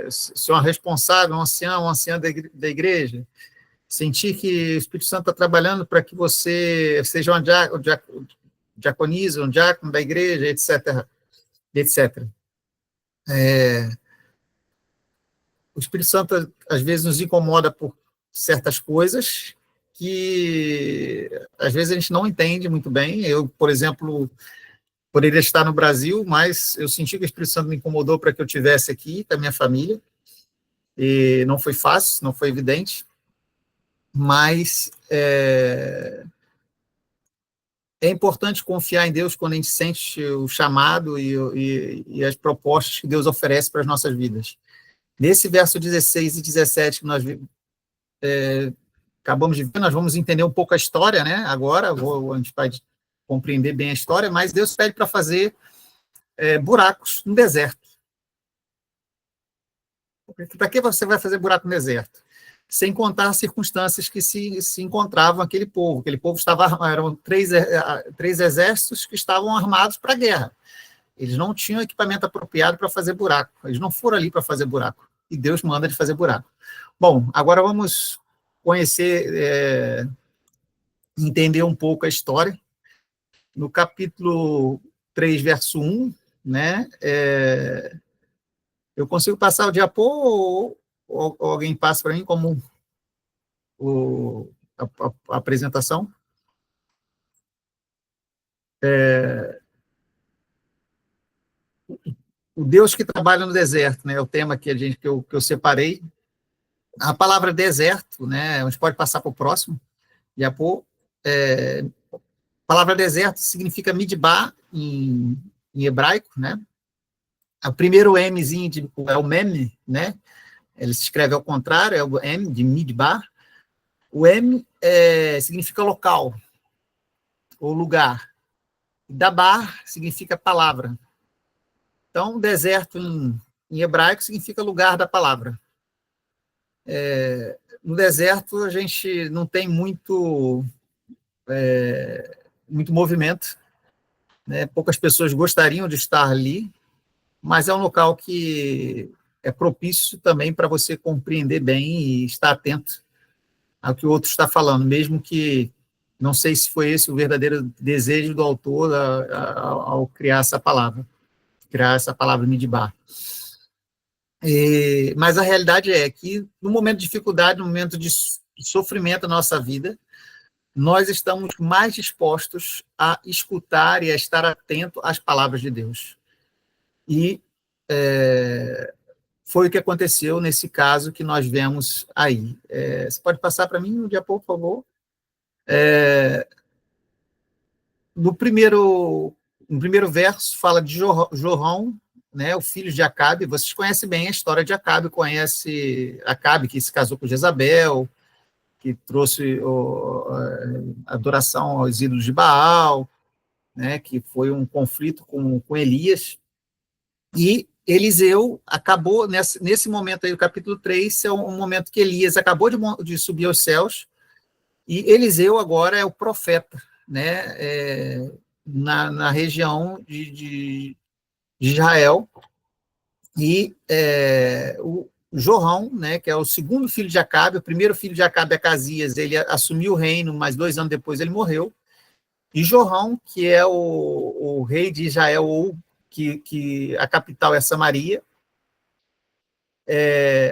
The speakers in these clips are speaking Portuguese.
ser uma responsável, um ancião, uma anciã da igreja, sentir que o Espírito Santo está trabalhando para que você seja um diaconisa, um diácono da igreja, etc. etc. O Espírito Santo, às vezes, nos incomoda por certas coisas que, às vezes, a gente não entende muito bem. Eu, por exemplo, poderia estar no Brasil, mas eu senti que o Espírito Santo me incomodou para que eu estivesse aqui, com a minha família, e não foi fácil, não foi evidente, mas é importante confiar em Deus quando a gente sente o chamado e as propostas que Deus oferece para as nossas vidas. Nesse verso 16 e 17 que nós acabamos de ver, nós vamos entender um pouco a história, né? Agora, a gente vai compreender bem a história, mas Deus pede para fazer buracos no deserto. Para que você vai fazer buraco no deserto? Sem contar as circunstâncias que se encontravam aquele povo. Aquele povo eram três exércitos que estavam armados para a guerra. Eles não tinham equipamento apropriado para fazer buraco. Eles não foram ali para fazer buraco. E Deus manda de fazer buraco. Bom, agora vamos conhecer, entender um pouco a história. No capítulo 3, verso 1, né, eu consigo passar o diapo ou alguém passa para mim como a apresentação? O Deus que trabalha no deserto, né, é o tema que eu separei. A palavra deserto, né, a gente pode passar para o próximo, diapo. A palavra deserto significa midbar em hebraico, né? O primeiro Mzinho é o mem, né? Ele se escreve ao contrário, é o M de midbar. O M significa local, ou lugar. Dabar significa palavra. Então, deserto em hebraico significa lugar da palavra. No deserto, a gente não tem muito movimento, né? Poucas pessoas gostariam de estar ali, mas é um local que é propício também para você compreender bem e estar atento ao que o outro está falando, mesmo que não sei se foi esse o verdadeiro desejo do autor ao criar essa palavra midbar. Mas a realidade é que, no momento de dificuldade, no momento de sofrimento da nossa vida, nós estamos mais dispostos a escutar e a estar atento às palavras de Deus. E foi o que aconteceu nesse caso que nós vemos aí. Você pode passar para mim, Diapo, por favor? No primeiro verso, fala de Jorão, né, o filho de Acabe. Vocês conhecem bem a história de Acabe, conhece Acabe, que se casou com Jezabel, que trouxe a adoração aos ídolos de Baal, né, que foi um conflito com Elias. E Eliseu acabou, nesse momento aí, o capítulo 3, é um momento que Elias acabou de subir aos céus, e Eliseu agora é o profeta, né, na região de Israel. E o Jorão, né, que é o segundo filho de Acabe, o primeiro filho de Acabe, Acasias, ele assumiu o reino, mas 2 anos depois ele morreu. E Jorão, que é o rei de Israel, ou que a capital é Samaria,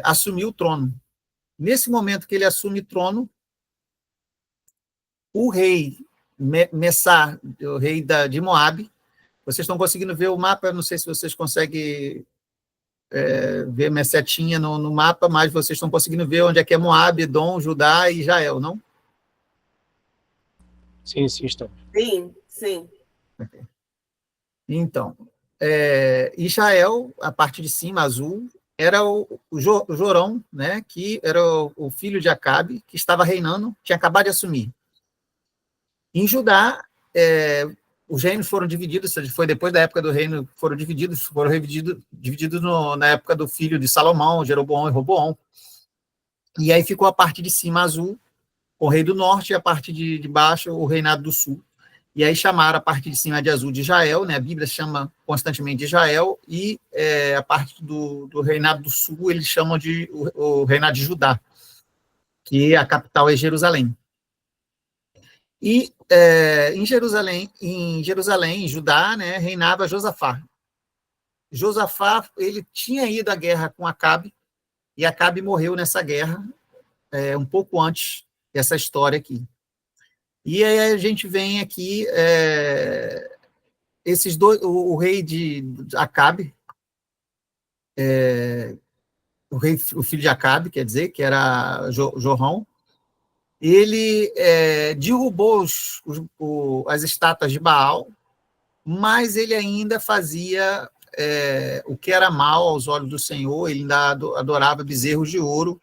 assumiu o trono. Nesse momento que ele assume o trono, o rei Messar, o rei de Moabe, vocês estão conseguindo ver o mapa, não sei se vocês conseguem ver minha setinha no mapa, mas vocês estão conseguindo ver onde é que é Moabe, Edom, Judá e Israel, não? Sim, estamos. Sim. Okay. Então, Israel, a parte de cima, azul, era o Jorão, né, que era o filho de Acabe, que estava reinando, tinha acabado de assumir. Em Judá, os reinos foram divididos, foi depois da época do reino, foram divididos na época do filho de Salomão, Jeroboão e Roboão. E aí ficou a parte de cima azul, o rei do norte, e a parte de baixo, o reinado do sul. e aí chamaram a parte de cima de azul de Israel, né? A Bíblia chama constantemente de Israel, e a parte do reinado do sul eles chamam de o reinado de Judá, que a capital é Jerusalém. E em Jerusalém, em Judá, né, reinava Josafá. Josafá, ele tinha ido à guerra com Acabe, e Acabe morreu nessa guerra, um pouco antes dessa história aqui. E aí a gente vem aqui, esses dois, o rei de Acabe, o filho de Acabe, quer dizer, que era Jorão, ele derrubou as estátuas de Baal, mas ele ainda fazia o que era mal aos olhos do Senhor, ele ainda adorava bezerros de ouro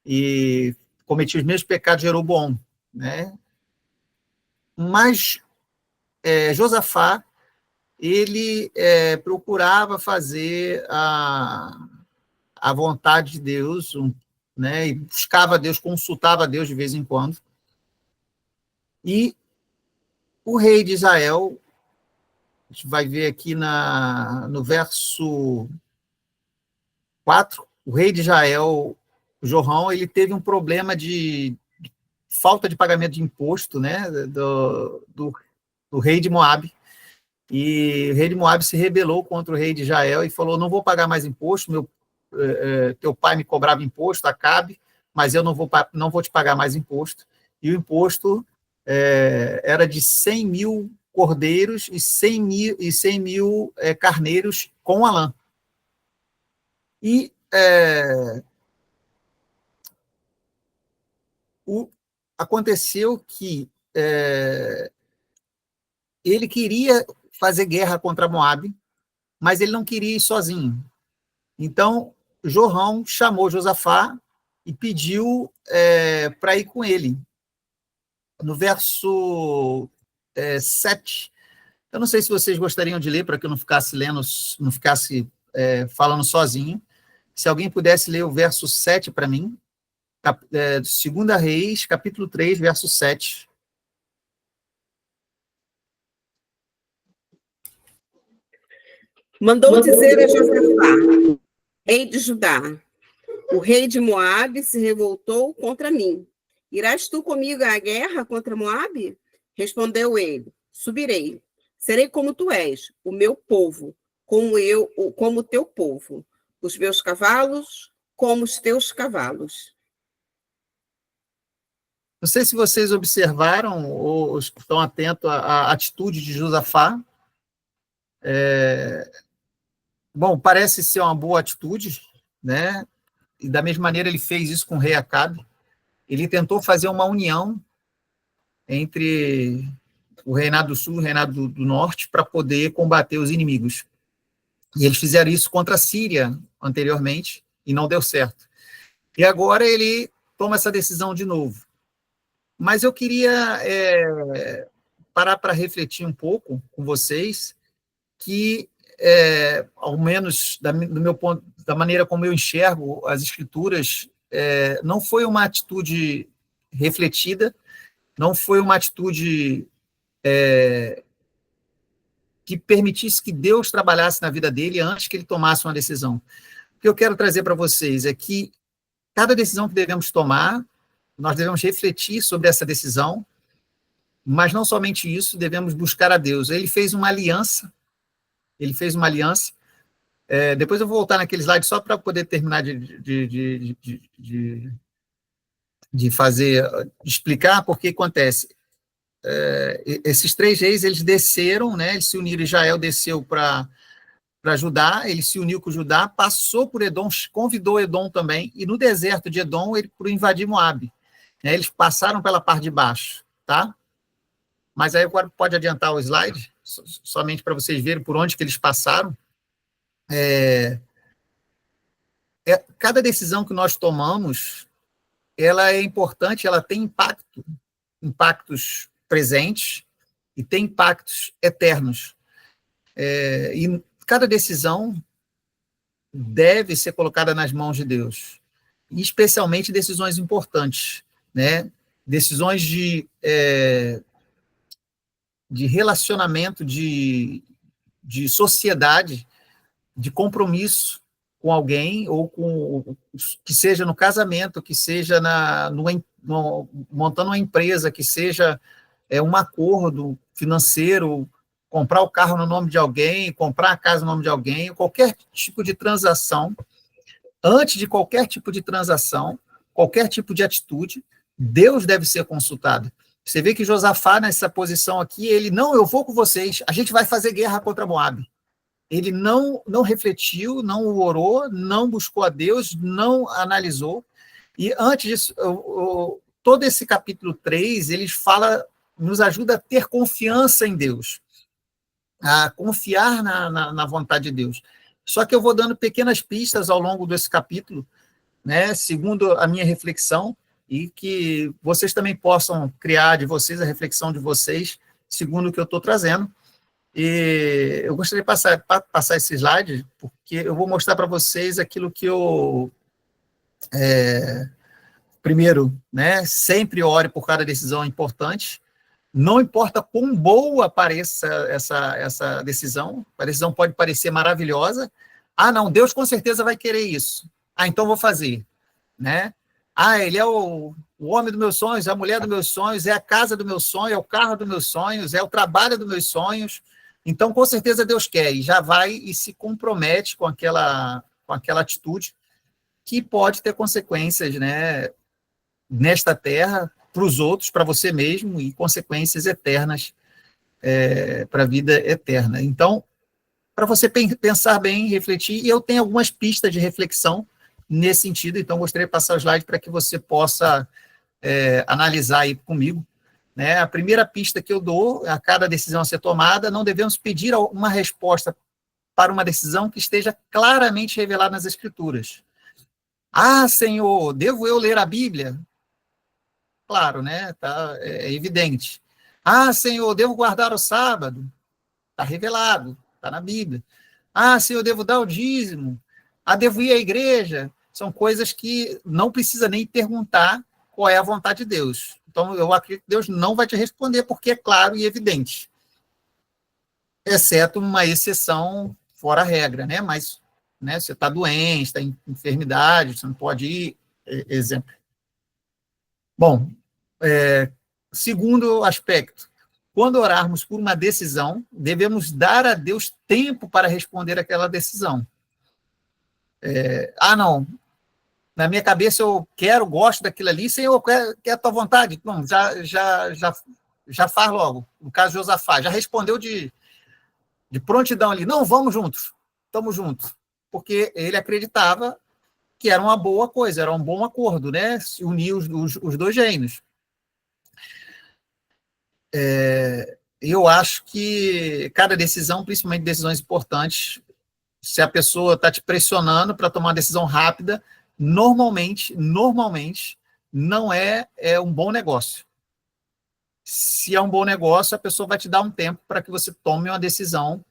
e cometia os mesmos pecados de Jeroboão, né? Mas Josafá, ele procurava fazer a vontade de Deus, né? E buscava Deus, consultava Deus de vez em quando. E o rei de Israel, a gente vai ver aqui no verso 4, o rei de Israel, Jorão, ele teve um problema de falta de pagamento de imposto, né, do rei de Moabe, e o rei de Moabe se rebelou contra o rei de Israel e falou, não vou pagar mais imposto, teu pai me cobrava imposto, Acabe, mas eu não vou te pagar mais imposto. E o imposto era de 100 mil cordeiros e 100 mil carneiros com a lã. E aconteceu que ele queria fazer guerra contra Moabe, mas ele não queria ir sozinho. Então, Jorão chamou Josafá e pediu para ir com ele. No verso 7, eu não sei se vocês gostariam de ler, para que eu não ficasse lendo, não ficasse falando sozinho. Se alguém pudesse ler o verso 7 para mim, 2 Reis, capítulo 3, verso 7. Mandou dizer a Josafá, rei de Judá, o rei de Moabe se revoltou contra mim. Irás tu comigo à guerra contra Moabe? Respondeu ele, subirei. Serei como tu és, o meu povo, como o teu povo. Os meus cavalos, como os teus cavalos. Não sei se vocês observaram ou estão atentos à atitude de Josafá. Bom, parece ser uma boa atitude, né? E da mesma maneira ele fez isso com o rei Acabe. Ele tentou fazer uma união entre o reinado do sul e o reinado do norte para poder combater os inimigos. E eles fizeram isso contra a Síria anteriormente e não deu certo. E agora ele toma essa decisão de novo. Mas eu queria parar para refletir um pouco com vocês que, ao menos do meu ponto, da maneira como eu enxergo as escrituras, não foi uma atitude refletida, não foi uma atitude que permitisse que Deus trabalhasse na vida dele antes que ele tomasse uma decisão. O que eu quero trazer para vocês é que cada decisão que devemos tomar, nós devemos refletir sobre essa decisão, mas não somente isso, devemos buscar a Deus. Ele fez uma aliança, depois eu vou voltar naquele slide só para poder terminar de explicar porque acontece. Esses 3 reis, eles desceram, né, eles se uniram, Israel desceu para Judá, ele se uniu com Judá, passou por Edom, convidou Edom também, e no deserto de Edom, ele por invadir Moabe. Eles passaram pela parte de baixo, tá? Mas aí agora pode adiantar o slide, somente para vocês verem por onde que eles passaram. Cada decisão que nós tomamos, ela é importante, ela tem impactos presentes e tem impactos eternos. E cada decisão deve ser colocada nas mãos de Deus, especialmente decisões importantes, né? Decisões de relacionamento, de sociedade, de compromisso com alguém, ou que seja no casamento, que seja montando uma empresa, que seja um acordo financeiro, comprar o carro no nome de alguém, comprar a casa no nome de alguém, qualquer tipo de transação. Antes de qualquer tipo de transação, qualquer tipo de atitude, Deus deve ser consultado. Você vê que Josafá, nessa posição aqui, ele, não, eu vou com vocês, a gente vai fazer guerra contra Moabe. Ele não refletiu, não orou, não buscou a Deus, não analisou. E antes disso, todo esse capítulo 3, ele nos ajuda a ter confiança em Deus, a confiar na vontade de Deus. Só que eu vou dando pequenas pistas ao longo desse capítulo, né, segundo a minha reflexão, e que vocês também possam criar de vocês a reflexão de vocês, segundo o que eu estou trazendo. E eu gostaria de passar esse slide, porque eu vou mostrar para vocês aquilo que eu... primeiro, né, sempre ore por cada decisão importante. Não importa quão boa pareça essa decisão, a decisão pode parecer maravilhosa. Ah, não, Deus com certeza vai querer isso. Ah, então vou fazer, né? Ah, ele é o homem dos meus sonhos, é a mulher dos meus sonhos, é a casa do meu sonho, é o carro dos meus sonhos, é o trabalho dos meus sonhos. Então, com certeza, Deus quer, e já vai e se compromete com aquela atitude que pode ter consequências, né, nesta terra, para os outros, para você mesmo, e consequências eternas para a vida eterna. Então, para você pensar bem, refletir, e eu tenho algumas pistas de reflexão nesse sentido, então gostaria de passar o slide para que você possa analisar aí comigo. Né? A primeira pista que eu dou, a cada decisão a ser tomada, não devemos pedir uma resposta para uma decisão que esteja claramente revelada nas Escrituras. Ah, Senhor, devo eu ler a Bíblia? Claro, né? É evidente. Ah, Senhor, devo guardar o sábado? Está revelado, está na Bíblia. Ah, Senhor, devo dar o dízimo? Ah, devo ir à igreja? São coisas que não precisa nem perguntar qual é a vontade de Deus. Então, eu acredito que Deus não vai te responder, porque é claro e evidente. Exceto uma exceção fora a regra, né? Mas, né, você está doente, está em enfermidade, você não pode ir, exemplo. Bom, segundo aspecto, quando orarmos por uma decisão, devemos dar a Deus tempo para responder aquela decisão. Não, na minha cabeça eu gosto daquilo ali, Senhor, quer a tua vontade? Não, já faz logo. No caso de Josafá, já respondeu de prontidão ali. Não, vamos juntos, estamos juntos. Porque ele acreditava que era uma boa coisa, era um bom acordo, né? Se unir os dois reinos. Eu acho que cada decisão, principalmente decisões importantes, se a pessoa está te pressionando para tomar uma decisão rápida, normalmente, não é um bom negócio. Se é um bom negócio, a pessoa vai te dar um tempo para que você tome uma decisão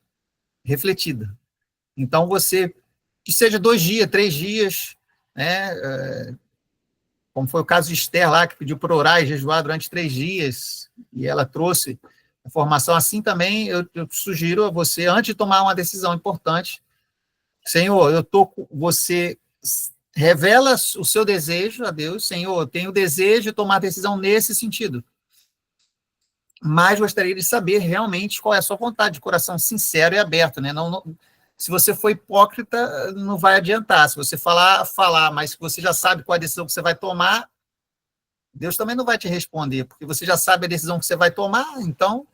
refletida. Então, que seja 2 dias, 3 dias, né? Como foi o caso de Esther lá, que pediu para orar e jejuar durante 3 dias, e ela trouxe a informação. Assim também, eu sugiro a você, antes de tomar uma decisão importante, Senhor, você revela o seu desejo a Deus, Senhor, eu tenho o desejo de tomar decisão nesse sentido, mas gostaria de saber realmente qual é a sua vontade, de coração sincero e aberto, né? Se você for hipócrita, não vai adiantar. Se você falar, mas se você já sabe qual é a decisão que você vai tomar, Deus também não vai te responder, porque você já sabe a decisão que você vai tomar, então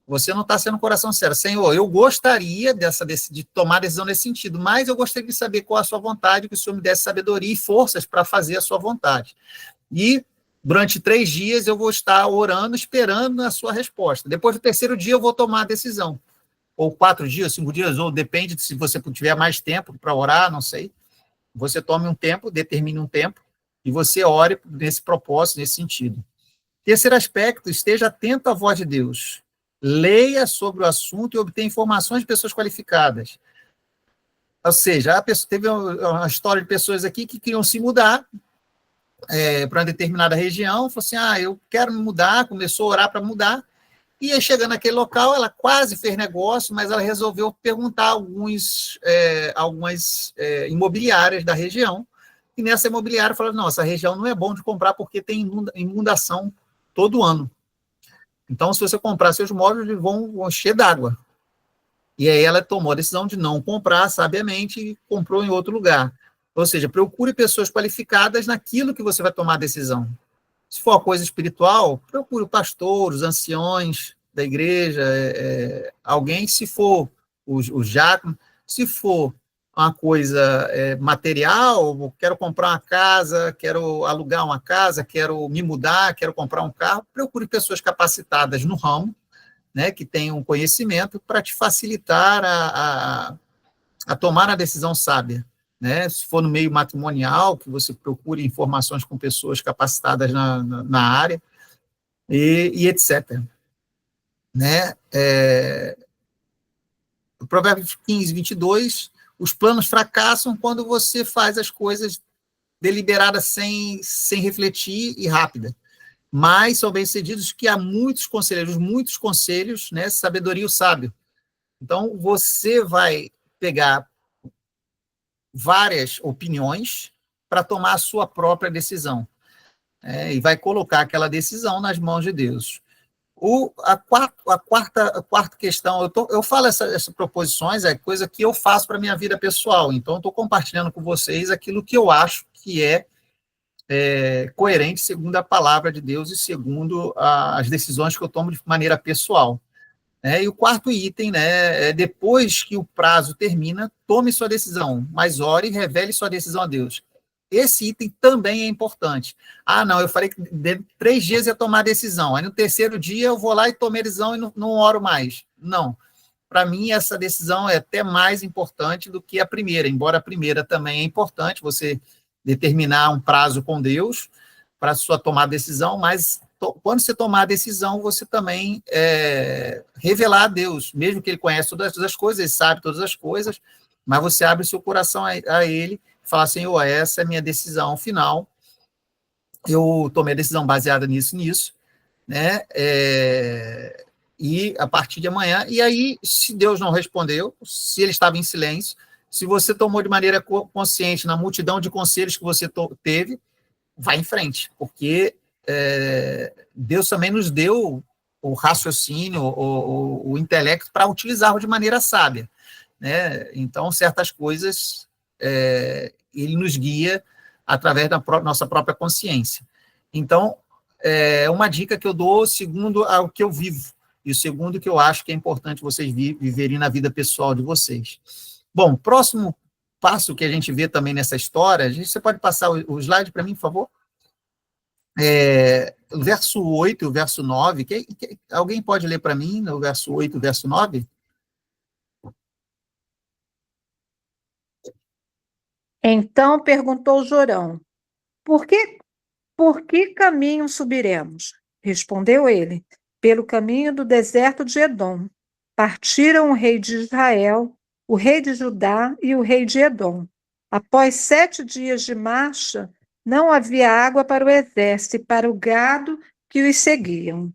você não está sendo coração sincero. Senhor, eu gostaria de tomar decisão nesse sentido, mas eu gostaria de saber qual é a sua vontade, que o Senhor me desse sabedoria e forças para fazer a sua vontade. E durante 3 dias eu vou estar orando, esperando a sua resposta. Depois do 3º dia eu vou tomar a decisão. Ou 4 dias, 5 dias, ou depende se você tiver mais tempo para orar, não sei. Você tome um tempo, determine um tempo, e você ore nesse propósito, nesse sentido. Terceiro aspecto, esteja atento à voz de Deus. Leia sobre o assunto e obtenha informações de pessoas qualificadas. Ou seja, teve uma história de pessoas aqui que queriam se mudar para uma determinada região, falou assim, eu quero me mudar, começou a orar para mudar, E aí, chegando naquele local, ela quase fez negócio, mas ela resolveu perguntar a algumas imobiliárias da região, e nessa imobiliária falou, não, essa região não é bom de comprar porque tem inundação todo ano. Então, se você comprar seus móveis, eles vão encher d'água. E aí ela tomou a decisão de não comprar, sabiamente, e comprou em outro lugar. Ou seja, procure pessoas qualificadas naquilo que você vai tomar a decisão. Se for uma coisa espiritual, procure o pastor, os anciões da igreja, alguém, se for o diácono, se for uma coisa material, quero comprar uma casa, quero alugar uma casa, quero me mudar, quero comprar um carro, procure pessoas capacitadas no ramo, né, que tenham conhecimento para te facilitar a tomar a decisão sábia. Né? Se for no meio matrimonial, que você procure informações com pessoas capacitadas na área, e etc. Né? O Provérbios 15, 22, os planos fracassam quando você faz as coisas deliberadas sem refletir e rápida. Mas são bem-sucedidos que há muitos conselhos, né? Sabedoria o sábio. Então, você vai pegar várias opiniões para tomar a sua própria decisão. E vai colocar aquela decisão nas mãos de Deus. A quarta questão, eu falo essas proposições, é coisa que eu faço para a minha vida pessoal, então eu estou compartilhando com vocês aquilo que eu acho que é coerente segundo a palavra de Deus e segundo as decisões que eu tomo de maneira pessoal. E o quarto item, né, depois que o prazo termina, tome sua decisão, mas ore e revele sua decisão a Deus. Esse item também é importante. Não, eu falei que 3 dias ia tomar a decisão, aí no terceiro dia eu vou lá e tomei a decisão e não oro mais. Não, para mim essa decisão é até mais importante do que a primeira, embora a primeira também é importante, você determinar um prazo com Deus para sua tomar a decisão, mas quando você tomar a decisão, você também revelar a Deus, mesmo que ele conhece todas as coisas, ele sabe todas as coisas, mas você abre seu coração a ele e fala, Senhor, essa é a minha decisão final, eu tomei a decisão baseada nisso, né? E a partir de amanhã, e aí, se Deus não respondeu, se ele estava em silêncio, se você tomou de maneira consciente na multidão de conselhos que você teve, vai em frente, porque Deus também nos deu o raciocínio, o intelecto para utilizar de maneira sábia, né? Então, certas coisas ele nos guia através da nossa própria consciência. Então, uma dica que eu dou segundo o que eu vivo, e o segundo que eu acho que é importante vocês viverem na vida pessoal de vocês. Bom, próximo passo que a gente vê também nessa história, você pode passar o slide para mim, por favor? O verso 8 e o verso 9, alguém pode ler para mim, o verso 8 e o verso 9? Então perguntou Jorão, por que caminho subiremos? Respondeu ele, pelo caminho do deserto de Edom. Partiram o rei de Israel, o rei de Judá e o rei de Edom. Após 7 dias de marcha, não havia água para o exército e para o gado que os seguiam.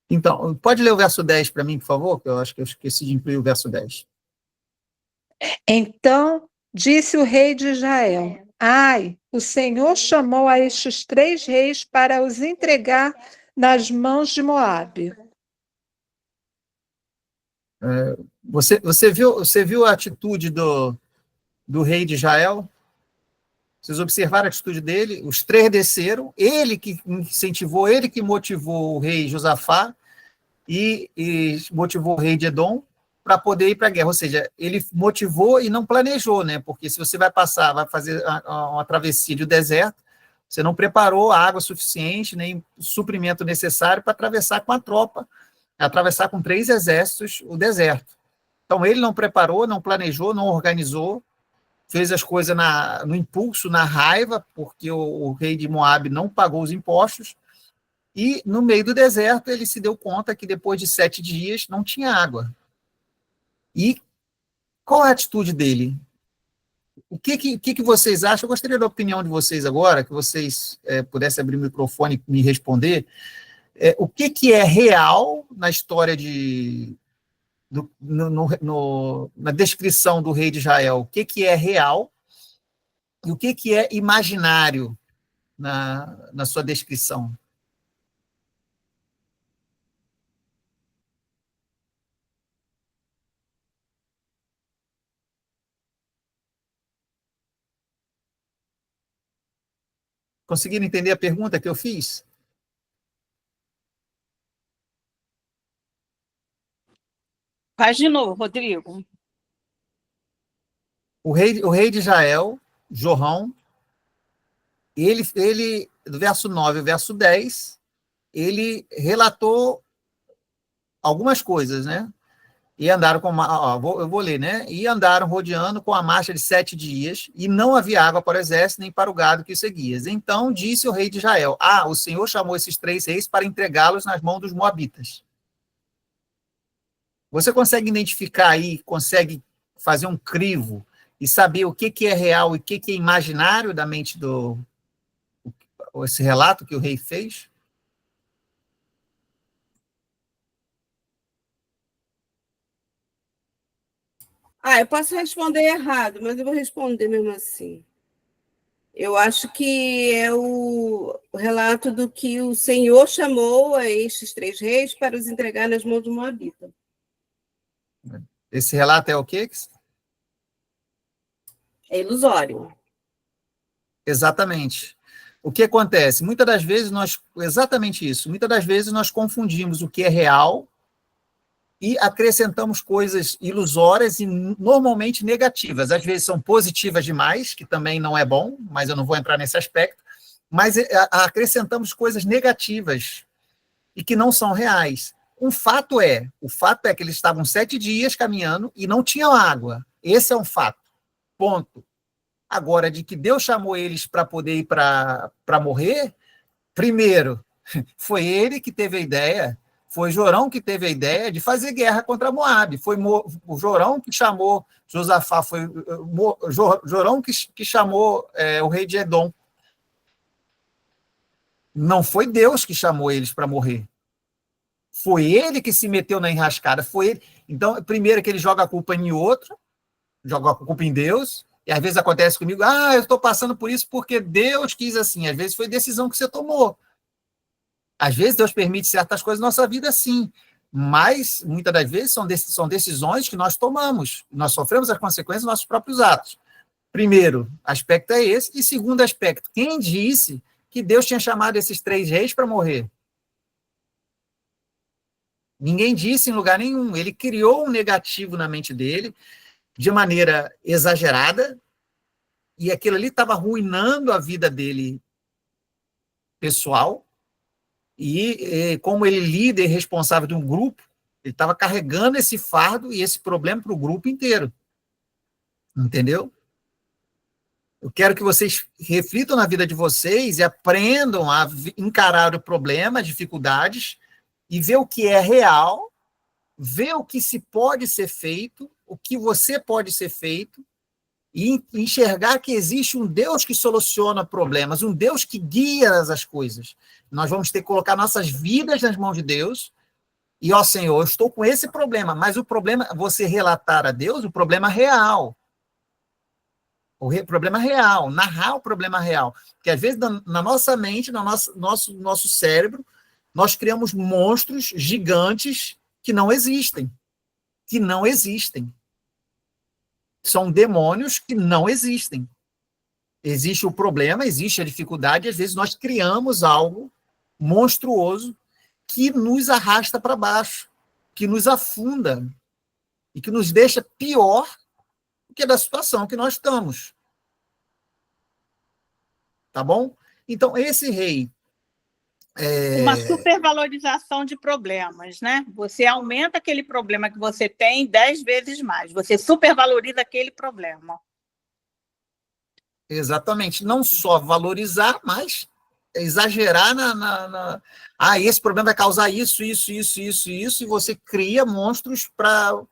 Então, pode ler o verso 10 para mim, por favor? Que eu acho que eu esqueci de incluir o verso 10. Então disse o rei de Israel, o Senhor chamou a estes 3 reis para os entregar nas mãos de Moabe. Você viu a atitude do rei de Israel? Vocês observaram a atitude dele? Os 3 desceram, ele que incentivou, ele que motivou o rei Josafá e motivou o rei de Edom para poder ir para a guerra. Ou seja, ele motivou e não planejou, né? Porque se você vai fazer uma travessia do deserto, você não preparou a água suficiente, nem o suprimento necessário para atravessar com a tropa, atravessar com 3 exércitos o deserto. Então, ele não preparou, não planejou, não organizou, fez as coisas no impulso, na raiva, porque o rei de Moabe não pagou os impostos, e no meio do deserto ele se deu conta que depois de 7 dias não tinha água. E qual é a atitude dele? O que vocês acham? Eu gostaria da opinião de vocês agora, que vocês pudessem abrir o microfone e me responder. o que é real na história na descrição do rei de Israel, o que é real e o que é imaginário na sua descrição. Conseguiram entender a pergunta que eu fiz? Faz de novo, Rodrigo. O rei de Israel, Jorão, ele, do verso 9 ao verso 10, ele relatou algumas coisas, né? E andaram com eu vou ler, né? E andaram rodeando com a marcha de 7 dias, e não havia água para o exército, nem para o gado que os seguia. Então disse o rei de Israel: o Senhor chamou esses 3 reis para entregá-los nas mãos dos moabitas. Você consegue identificar aí, consegue fazer um crivo e saber o que é real e o que é imaginário da mente esse relato que o rei fez? Eu posso responder errado, mas eu vou responder mesmo assim. Eu acho que é o relato do que o Senhor chamou a estes 3 reis para os entregar nas mãos do Moabita. Esse relato é o quê? É ilusório. Exatamente. O que acontece? Muitas das vezes exatamente isso, muitas das vezes nós confundimos o que é real e acrescentamos coisas ilusórias e normalmente negativas. Às vezes são positivas demais, que também não é bom, mas eu não vou entrar nesse aspecto, mas acrescentamos coisas negativas e que não são reais. O fato é que eles estavam 7 dias caminhando e não tinham água. Esse é um fato. Ponto. Agora, de que Deus chamou eles para poder ir para morrer, primeiro, foi ele que teve a ideia, foi Jorão que teve a ideia de fazer guerra contra Moabe. Foi o Jorão que chamou Josafá, foi Jorão que chamou o rei de Edom. Não foi Deus que chamou eles para morrer. Foi ele que se meteu na enrascada, foi ele. Então, primeiro que ele joga a culpa em outro, joga a culpa em Deus, e às vezes acontece comigo, eu estou passando por isso porque Deus quis assim. Às vezes foi decisão que você tomou. Às vezes Deus permite certas coisas na nossa vida, sim, mas muitas das vezes são decisões que nós tomamos. Nós sofremos as consequências dos nossos próprios atos. Primeiro aspecto é esse, e segundo aspecto, quem disse que Deus tinha chamado esses 3 reis para morrer? Ninguém disse em lugar nenhum. Ele criou um negativo na mente dele, de maneira exagerada, e aquilo ali estava arruinando a vida dele pessoal, e como ele líder responsável de um grupo, ele estava carregando esse fardo e esse problema para o grupo inteiro. Entendeu? Eu quero que vocês reflitam na vida de vocês e aprendam a encarar o problema, as dificuldades, e ver o que é real, ver o que se pode ser feito, o que você pode ser feito, e enxergar que existe um Deus que soluciona problemas, um Deus que guia as coisas. Nós vamos ter que colocar nossas vidas nas mãos de Deus, e, Senhor, eu estou com esse problema, mas o problema, você relatar a Deus o problema real. O problema real, narrar o problema real. Porque, às vezes, na nossa mente, no nosso cérebro, nós criamos monstros gigantes que não existem. Que não existem. São demônios que não existem. Existe o problema, existe a dificuldade, e às vezes nós criamos algo monstruoso que nos arrasta para baixo, que nos afunda e que nos deixa pior do que da situação que nós estamos. Tá bom? Então, esse rei... Uma supervalorização de problemas, né? Você aumenta aquele problema que você tem 10 vezes mais. Você supervaloriza aquele problema. Exatamente. Não só valorizar, mas exagerar esse problema vai causar isso, e você cria monstros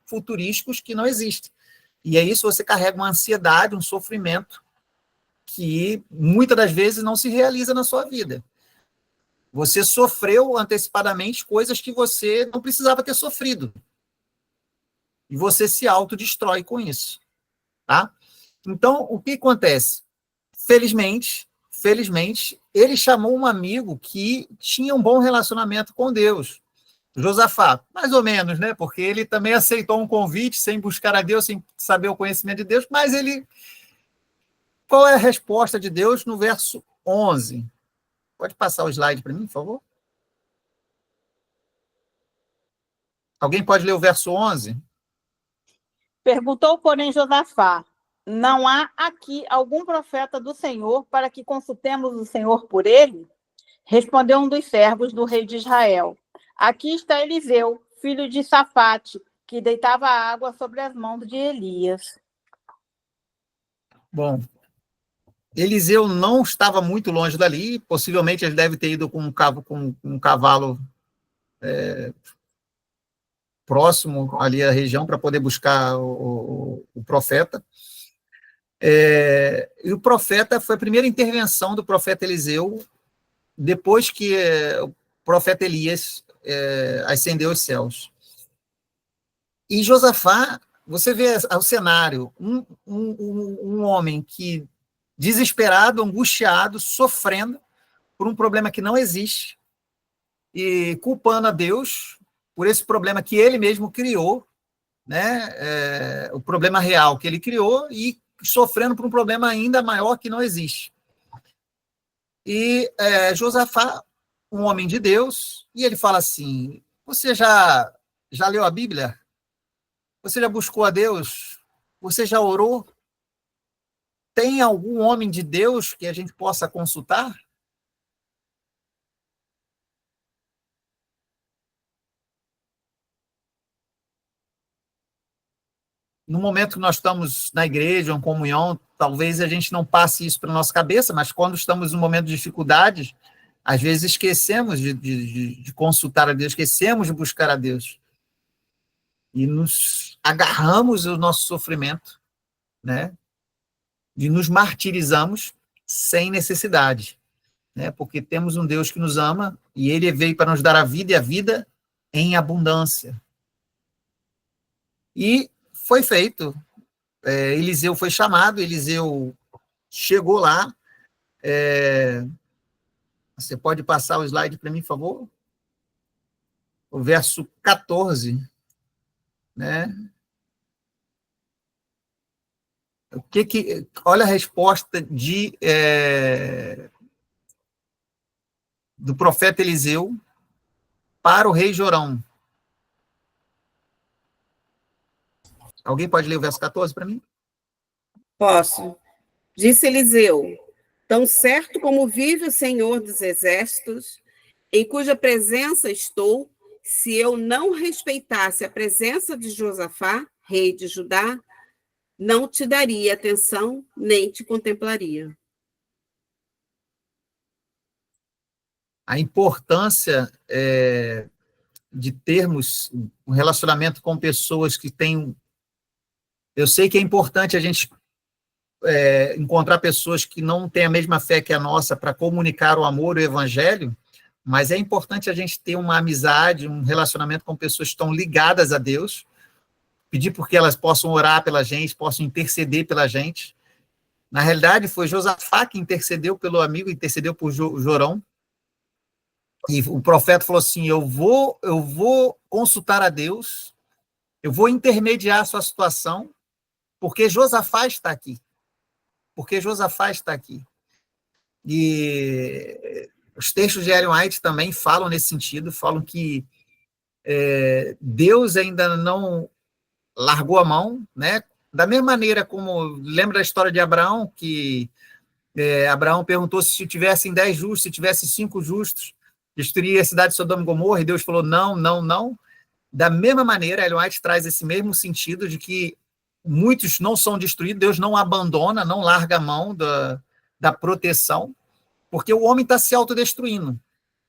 futurísticos que não existem. E é isso, você carrega uma ansiedade, um sofrimento que muitas das vezes não se realiza na sua vida. Você sofreu antecipadamente coisas que você não precisava ter sofrido. E você se autodestrói com isso. Tá? Então, o que acontece? Felizmente, ele chamou um amigo que tinha um bom relacionamento com Deus. Josafá, mais ou menos, né? Porque ele também aceitou um convite sem buscar a Deus, sem saber o conhecimento de Deus, mas ele... Qual é a resposta de Deus no verso 11? Pode passar o slide para mim, por favor? Alguém pode ler o verso 11? Perguntou, porém, Josafá: não há aqui algum profeta do Senhor para que consultemos o Senhor por ele? Respondeu um dos servos do rei de Israel: aqui está Eliseu, filho de Safate, que deitava água sobre as mãos de Elias. Bom, Eliseu não estava muito longe dali, possivelmente ele deve ter ido com um cavalo próximo ali à região para poder buscar o profeta. E o profeta, foi a primeira intervenção do profeta Eliseu, depois que o profeta Elias ascendeu aos céus. E Josafá, você vê o cenário, um homem que, desesperado, angustiado, sofrendo por um problema que não existe, e culpando a Deus por esse problema que ele mesmo criou, né? O problema real que ele criou, e sofrendo por um problema ainda maior que não existe. E Josafá, um homem de Deus, e ele fala assim: você já leu a Bíblia? Você já buscou a Deus? Você já orou? Tem algum homem de Deus que a gente possa consultar? No momento que nós estamos na igreja, em comunhão, talvez a gente não passe isso para a nossa cabeça, mas quando estamos num momento de dificuldade, às vezes esquecemos de consultar a Deus, esquecemos de buscar a Deus. E nos agarramos ao nosso sofrimento, né? E nos martirizamos sem necessidade, né? Porque temos um Deus que nos ama e ele veio para nos dar a vida e a vida em abundância. E foi feito. Eliseu foi chamado, Eliseu chegou lá. Você pode passar o slide para mim, por favor? O verso 14, né? Olha a resposta do profeta Eliseu para o rei Jorão. Alguém pode ler o verso 14 para mim? Posso. Disse Eliseu: tão certo como vive o Senhor dos Exércitos, em cuja presença estou, se eu não respeitasse a presença de Josafá, rei de Judá, não te daria atenção, nem te contemplaria. A importância de termos um relacionamento com pessoas que têm... Eu sei que é importante a gente encontrar pessoas que não têm a mesma fé que a nossa para comunicar o amor e o evangelho, mas é importante a gente ter uma amizade, um relacionamento com pessoas que estão ligadas a Deus, pedir porque elas possam orar pela gente, possam interceder pela gente. Na realidade, foi Josafá que intercedeu pelo amigo, intercedeu por Jorão, e o profeta falou assim: eu vou consultar a Deus, eu vou intermediar a sua situação, porque Josafá está aqui. Porque Josafá está aqui. E os textos de Ellen White também falam nesse sentido, falam que Deus ainda não largou a mão, né? Da mesma maneira como, lembra da história de Abraão, que Abraão perguntou se tivessem 10 justos, se tivesse 5 justos, destruiria a cidade de Sodoma e Gomorra, e Deus falou não, não, não. Da mesma maneira, Ellen White traz esse mesmo sentido de que muitos não são destruídos, Deus não abandona, não larga a mão da proteção, porque o homem está se autodestruindo.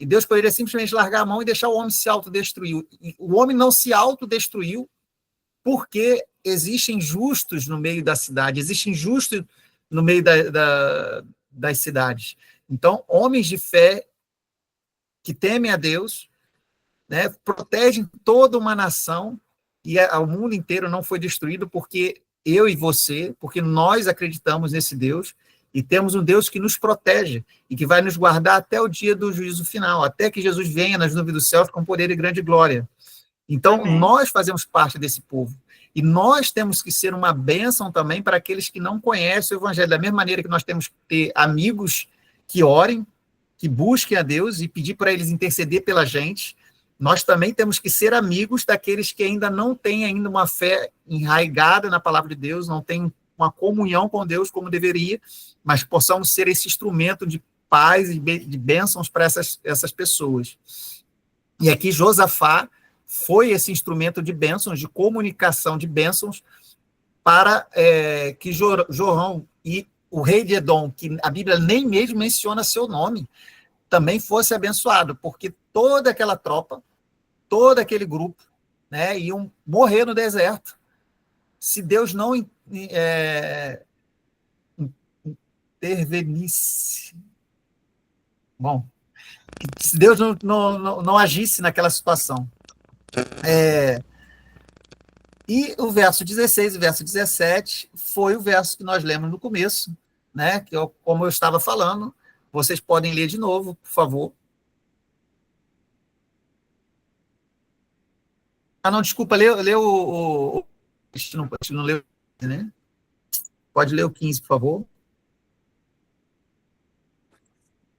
E Deus poderia simplesmente largar a mão e deixar o homem se autodestruir. E o homem não se autodestruiu porque existem justos no meio da cidade, existem justos no meio das cidades. Então, homens de fé que temem a Deus, né, protegem toda uma nação, e o mundo inteiro não foi destruído porque eu e você, porque nós acreditamos nesse Deus, e temos um Deus que nos protege, e que vai nos guardar até o dia do juízo final, até que Jesus venha nas nuvens do céu com poder e grande glória. Então, Amém. nós fazemos parte desse povo. E nós temos que ser uma bênção também para aqueles que não conhecem o Evangelho. Da mesma maneira que nós temos que ter amigos que orem, que busquem a Deus e pedir para eles interceder pela gente, nós também temos que ser amigos daqueles que ainda não têm ainda uma fé enraigada na palavra de Deus, não têm uma comunhão com Deus como deveria, mas possamos ser esse instrumento de paz e de bênçãos para essas pessoas. E aqui Josafá foi esse instrumento de bênçãos, de comunicação de bênçãos, para que Jorão e o rei de Edom, que a Bíblia nem mesmo menciona seu nome, também fosse abençoado, porque toda aquela tropa, todo aquele grupo, né, iam morrer no deserto, se Deus não intervenisse. Bom, se Deus não agisse naquela situação. E o verso 16 e o verso 17 foi o verso que nós lemos no começo, né, que como eu estava falando, vocês podem ler de novo, por favor. Não, desculpa, lê o a gente não leu, né? Pode ler o 15, por favor.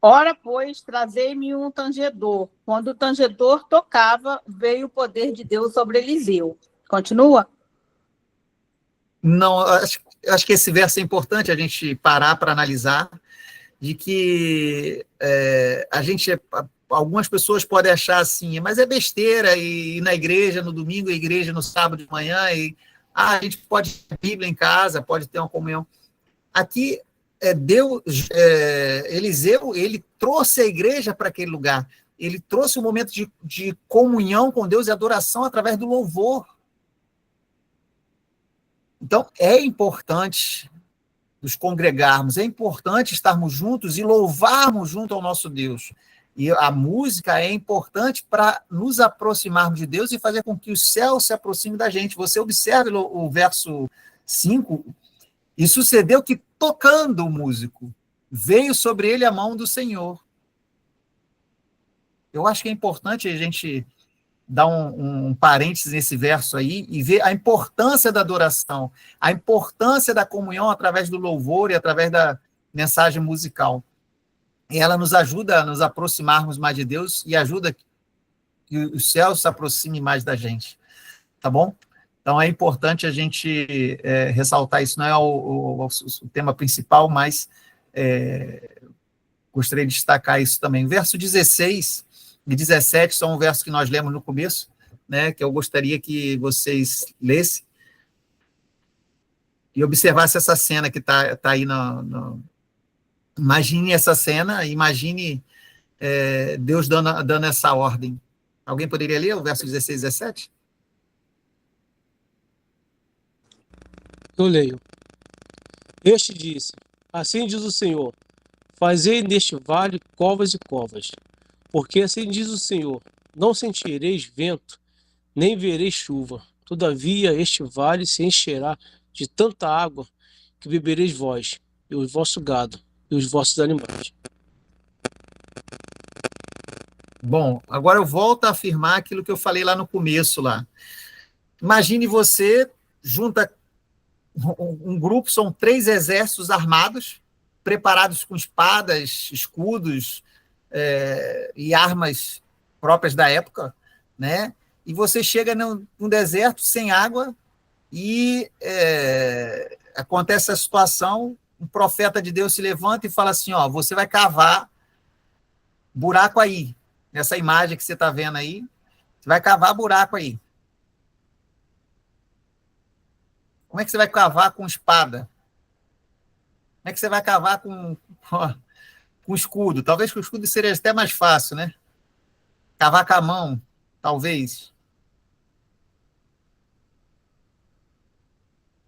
Ora, pois, trazei-me um tangedor. Quando o tangedor tocava, veio o poder de Deus sobre Eliseu. Continua? Não, acho que esse verso é importante a gente parar para analisar, de que algumas pessoas podem achar assim, mas é besteira ir na igreja no domingo, a igreja no sábado de manhã, a gente pode ter a Bíblia em casa, pode ter uma comunhão. Aqui, Eliseu, ele trouxe a igreja para aquele lugar, ele trouxe um momento de comunhão com Deus e adoração através do louvor. Então, é importante nos congregarmos, é importante estarmos juntos e louvarmos junto ao nosso Deus. E a música é importante para nos aproximarmos de Deus e fazer com que o céu se aproxime da gente. Você observa o verso 5, e sucedeu que, tocando o músico, veio sobre ele a mão do Senhor. Eu acho que é importante a gente dar um parênteses nesse verso aí e ver a importância da adoração, a importância da comunhão através do louvor e através da mensagem musical. E ela nos ajuda a nos aproximarmos mais de Deus e ajuda que o céu se aproxime mais da gente. Tá bom? Então, é importante a gente ressaltar isso. Não é o tema principal, mas gostaria de destacar isso também. O verso 16 e 17 são um verso que nós lemos no começo, né, que eu gostaria que vocês lessem e observassem essa cena que está aí Imagine essa cena, imagine Deus dando essa ordem. Alguém poderia ler o verso 16 e 17? Eu leio. Este disse: assim diz o Senhor, fazei neste vale covas e covas, porque assim diz o Senhor, não sentireis vento, nem vereis chuva. Todavia este vale se encherá de tanta água que bebereis vós, e o vosso gado, e os vossos animais. Bom, agora eu volto a afirmar aquilo que eu falei lá no começo lá. Imagine você junta um grupo, são 3 exércitos armados, preparados com espadas, escudos e armas próprias da época, né? E você chega num deserto sem água e acontece a situação, um profeta de Deus se levanta e fala assim, você vai cavar buraco aí, nessa imagem que você está vendo aí, você vai cavar buraco aí. Como é que você vai cavar com espada? Como é que você vai cavar com escudo? Talvez com o escudo seria até mais fácil, né? Cavar com a mão, talvez.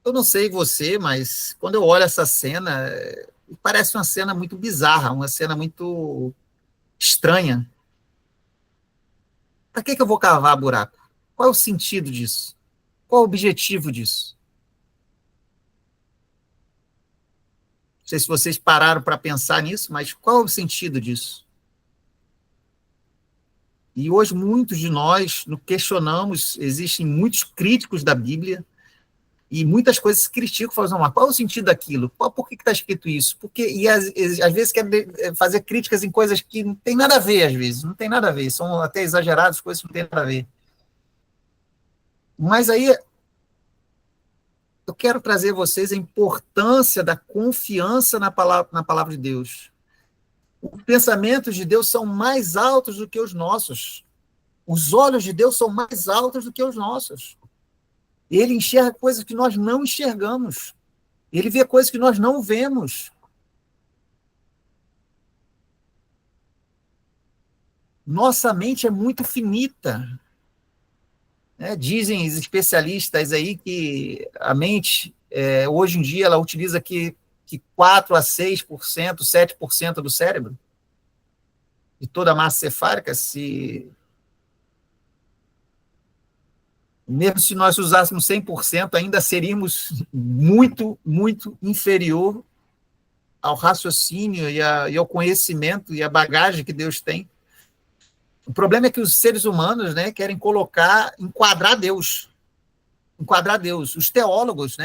Eu não sei você, mas quando eu olho essa cena, parece uma cena muito bizarra, uma cena muito estranha. Para que eu vou cavar buraco? Qual é o sentido disso? Qual é o objetivo disso? Não sei se vocês pararam para pensar nisso, mas qual é o sentido disso? E hoje muitos de nós nos questionamos, existem muitos críticos da Bíblia, e muitas coisas se criticam, falam, mas qual é o sentido daquilo? Por que está escrito isso? E às vezes quer fazer críticas em coisas que não tem nada a ver, às vezes, não tem nada a ver, são até exageradas, coisas que não tem nada a ver. Mas aí eu quero trazer a vocês a importância da confiança na palavra de Deus. Os pensamentos de Deus são mais altos do que os nossos. Os olhos de Deus são mais altos do que os nossos. Ele enxerga coisas que nós não enxergamos. Ele vê coisas que nós não vemos. Nossa mente é muito finita. Dizem os especialistas aí que a mente, hoje em dia, ela utiliza que 4 a 6%, 7% do cérebro, de toda a massa cefálica. Mesmo se nós usássemos 100%, ainda seríamos muito, muito inferior ao raciocínio e ao conhecimento e à bagagem que Deus tem. O problema é que os seres humanos, querem enquadrar Deus. Enquadrar Deus. Os teólogos,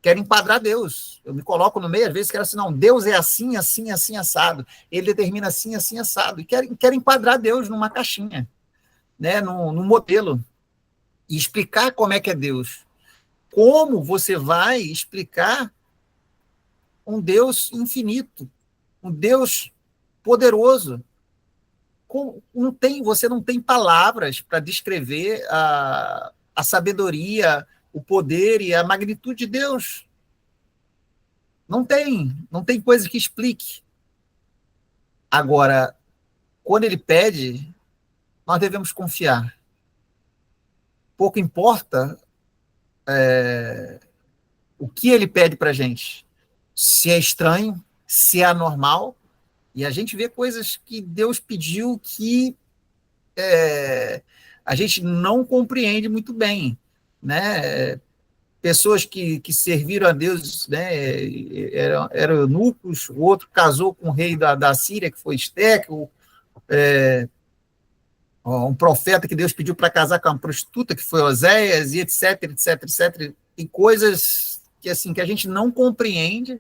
querem enquadrar Deus. Eu me coloco no meio, às vezes, quero assim, não, Deus é assim, assim, assim, assado. Ele determina assim, assim, assado. E querem enquadrar Deus numa caixinha, num modelo. E explicar como é que é Deus. Como você vai explicar um Deus infinito, um Deus poderoso? Você não tem palavras para descrever a sabedoria, o poder e a magnitude de Deus. Não tem coisa que explique. Agora, quando ele pede, nós devemos confiar. Pouco importa o que ele pede para a gente. Se é estranho, se é anormal. E a gente vê coisas que Deus pediu que a gente não compreende muito bem. Pessoas que serviram a Deus, eram eunucos, o outro casou com o rei da Síria, que foi Esteco, um profeta que Deus pediu para casar com uma prostituta, que foi Oséias, e etc, etc, etc. Tem coisas que, assim, que a gente não compreende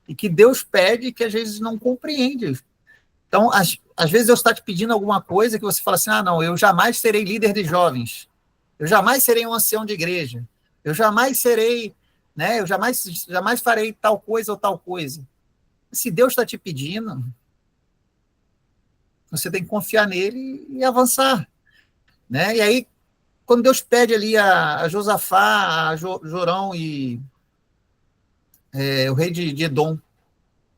e que Deus pede que às vezes não compreende. Então, às vezes Deus está te pedindo alguma coisa que você fala assim, não, eu jamais serei líder de jovens, eu jamais serei um ancião de igreja, eu jamais serei, eu jamais farei tal coisa ou tal coisa. Se Deus está te pedindo, você tem que confiar nele e avançar. E aí, quando Deus pede ali a Josafá, a Jorão e o rei de Edom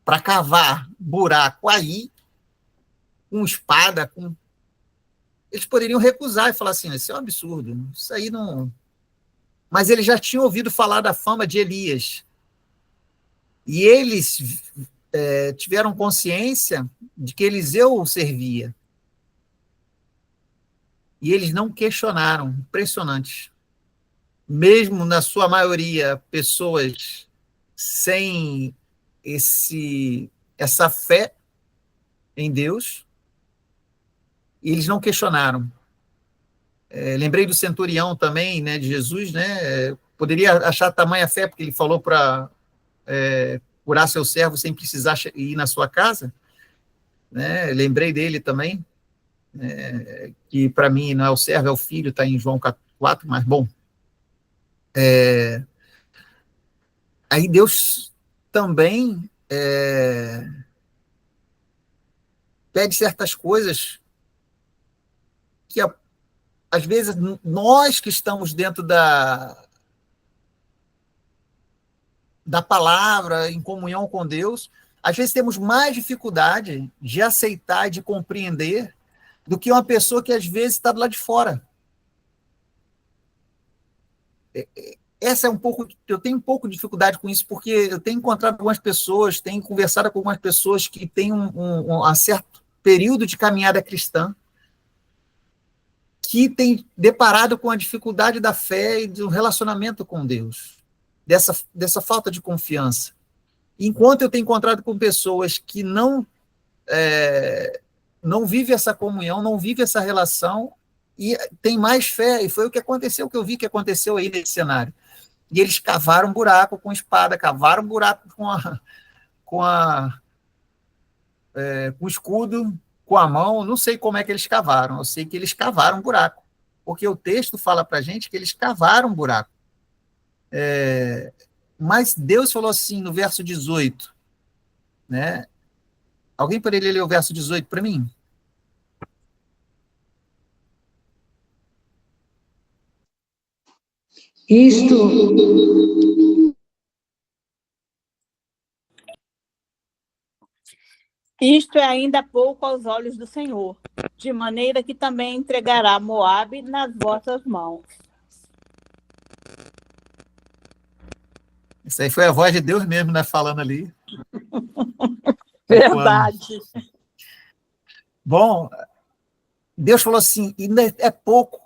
para cavar buraco aí, com espada, eles poderiam recusar e falar assim, isso é um absurdo, isso aí não... Mas eles já tinham ouvido falar da fama de Elias. E eles tiveram consciência de que Eliseu o servia. E eles não questionaram. Impressionante. Mesmo na sua maioria, pessoas sem essa fé em Deus, eles não questionaram. Lembrei do centurião também, de Jesus, poderia achar tamanha fé, porque ele falou para curar seu servo sem precisar ir na sua casa, lembrei dele também, que para mim não é o servo, é o filho, está em João 4, mas bom. Aí Deus também pede certas coisas que às vezes nós que estamos dentro da palavra, em comunhão com Deus, às vezes temos mais dificuldade de aceitar e de compreender do que uma pessoa que às vezes está do lado de fora. Eu tenho um pouco de dificuldade com isso, porque eu tenho encontrado algumas pessoas, tenho conversado com algumas pessoas que têm um certo período de caminhada cristã, que tem deparado com a dificuldade da fé e do relacionamento com Deus, dessa falta de confiança. Enquanto eu tenho encontrado com pessoas que não vivem essa comunhão, não vivem essa relação, e tem mais fé, e foi o que aconteceu, que eu vi que aconteceu aí nesse cenário. E eles cavaram buraco com espada, cavaram buraco com escudo, com a mão, não sei como é que eles cavaram, eu sei que eles cavaram buraco, porque o texto fala para a gente que eles cavaram buraco. Mas Deus falou assim, no verso 18, né? Alguém poderia ler o verso 18 para mim? Isto é ainda pouco aos olhos do Senhor, de maneira que também entregará Moabe nas vossas mãos. Isso aí foi a voz de Deus mesmo, né, falando ali. Verdade. Bom, Deus falou assim, ainda é pouco.